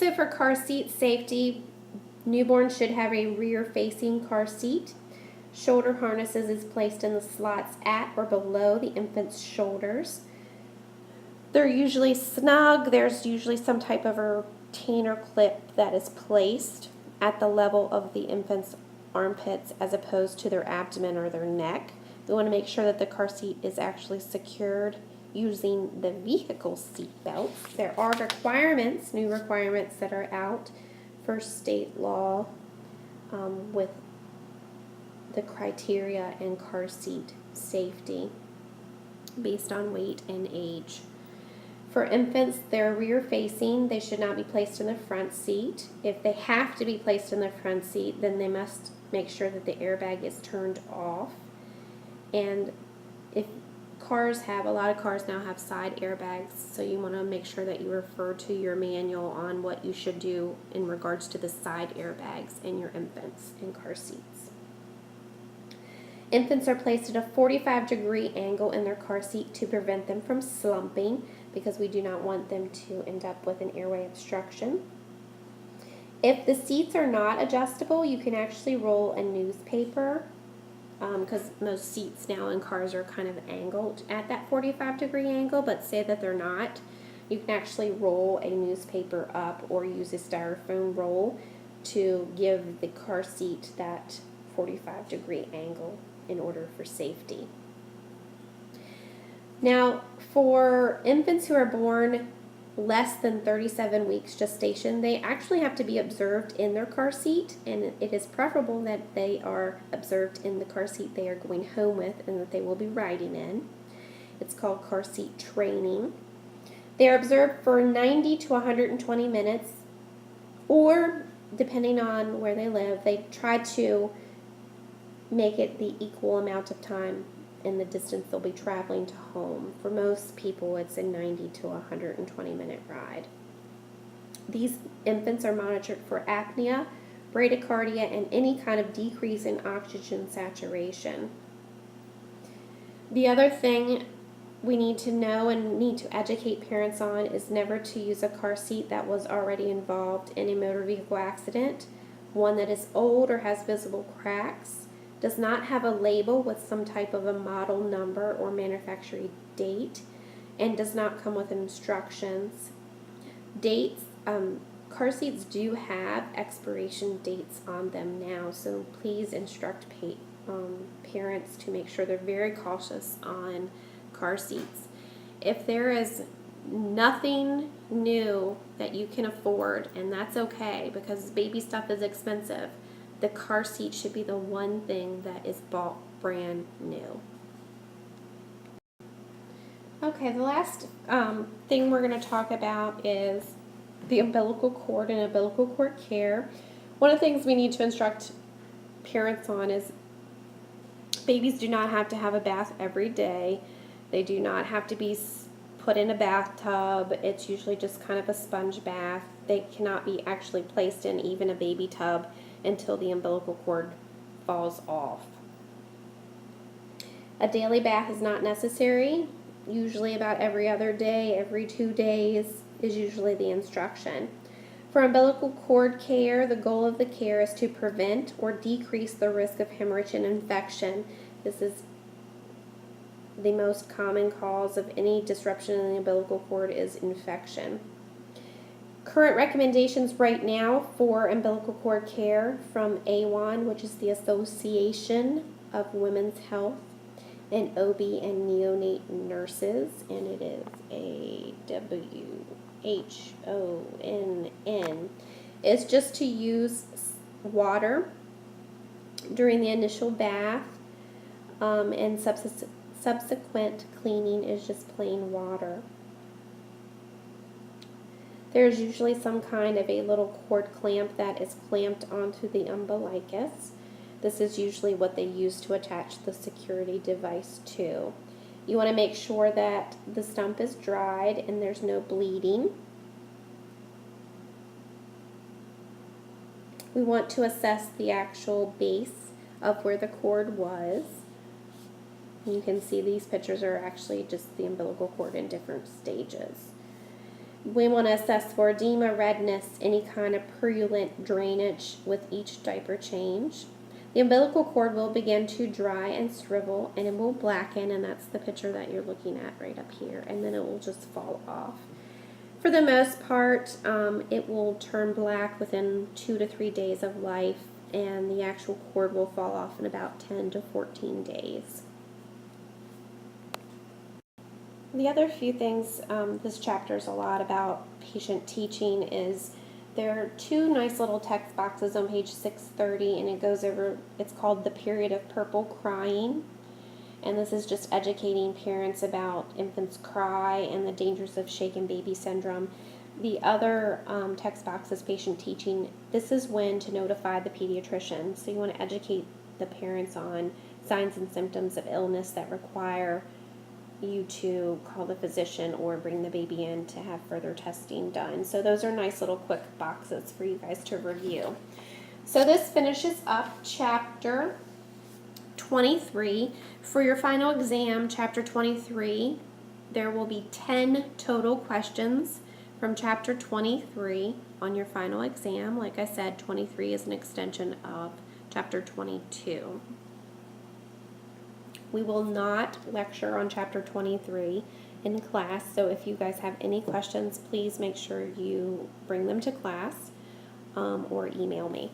So for car seat safety, newborns should have a rear-facing car seat. Shoulder harnesses is placed in the slots at or below the infant's shoulders. They're usually snug. There's usually some type of a retainer clip that is placed at the level of the infant's armpits as opposed to their abdomen or their neck. We want to make sure that the car seat is actually secured using the vehicle seat belts. There are requirements, new requirements that are out for state law with the criteria and car seat safety based on weight and age. For infants, they're rear facing. They should not be placed in the front seat. If they have to be placed in the front seat, then they must make sure that the airbag is turned off. And if a lot of cars now have side airbags, so you want to make sure that you refer to your manual on what you should do in regards to the side airbags in your infants in car seats. Infants are placed at a 45-degree angle in their car seat to prevent them from slumping, because we do not want them to end up with an airway obstruction. If the seats are not adjustable, you can actually roll a newspaper, because most seats now in cars are kind of angled at that 45-degree angle, but say that they're not. You can actually roll a newspaper up or use a styrofoam roll to give the car seat that 45-degree angle in order for safety. Now, for infants who are born less than 37 weeks gestation, they actually have to be observed in their car seat, and it is preferable that they are observed in the car seat they are going home with and that they will be riding in. It's called car seat training. They are observed for 90 to 120 minutes, or depending on where they live, they try to make it the equal amount of time in the distance they'll be traveling to home. For most people, it's a 90 to 120 minute ride. These infants are monitored for apnea, bradycardia, and any kind of decrease in oxygen saturation. The other thing we need to know and need to educate parents on is never to use a car seat that was already involved in a motor vehicle accident, one that is old or has visible cracks, does not have a label with some type of a model number or manufacturing date, and does not come with instructions. Dates, car seats do have expiration dates on them now, so please instruct parents to make sure they're very cautious on car seats. If there is nothing new that you can afford, and that's okay because baby stuff is expensive, the car seat should be the one thing that is bought brand new. Okay, the last thing we're going to talk about is the umbilical cord and umbilical cord care. One of the things we need to instruct parents on is babies do not have to have a bath every day. They do not have to be put in a bathtub. It's usually just kind of a sponge bath. They cannot be actually placed in even a baby tub until the umbilical cord falls off. A daily bath is not necessary. Usually about every other day, every 2 days is usually the instruction. For umbilical cord care, the goal of the care is to prevent or decrease the risk of hemorrhage and infection. This is the most common cause of any disruption in the umbilical cord is infection. Current recommendations right now for umbilical cord care from AWON, which is the Association of Women's Health and OB and Neonate Nurses, and it is AWHONN, is just to use water during the initial bath, and subsequent cleaning is just plain water. There's usually some kind of a little cord clamp that is clamped onto the umbilicus. This is usually what they use to attach the security device to. You want to make sure that the stump is dried and there's no bleeding. We want to assess the actual base of where the cord was. You can see these pictures are actually just the umbilical cord in different stages. We want to assess for edema, redness, any kind of purulent drainage with each diaper change. The umbilical cord will begin to dry and shrivel, and it will blacken, and that's the picture that you're looking at right up here, and then it will just fall off. For the most part, it will turn black within 2 to 3 days of life, and the actual cord will fall off in about 10 to 14 days. The other few things, this chapter is a lot about patient teaching, is there are 2 nice little text boxes on page 630, and it goes over, it's called The Period of Purple Crying, and this is just educating parents about infants cry and the dangers of shaken baby syndrome. The other text box is patient teaching. This is when to notify the pediatrician, so you want to educate the parents on signs and symptoms of illness that require you to call the physician or bring the baby in to have further testing done. So those are nice little quick boxes for you guys to review. So this finishes up chapter 23. For your final exam, chapter 23, there will be 10 total questions from chapter 23 on your final exam. Like I said, 23 is an extension of chapter 22. We will not lecture on chapter 23 in class, so if you guys have any questions, please make sure you bring them to class or email me.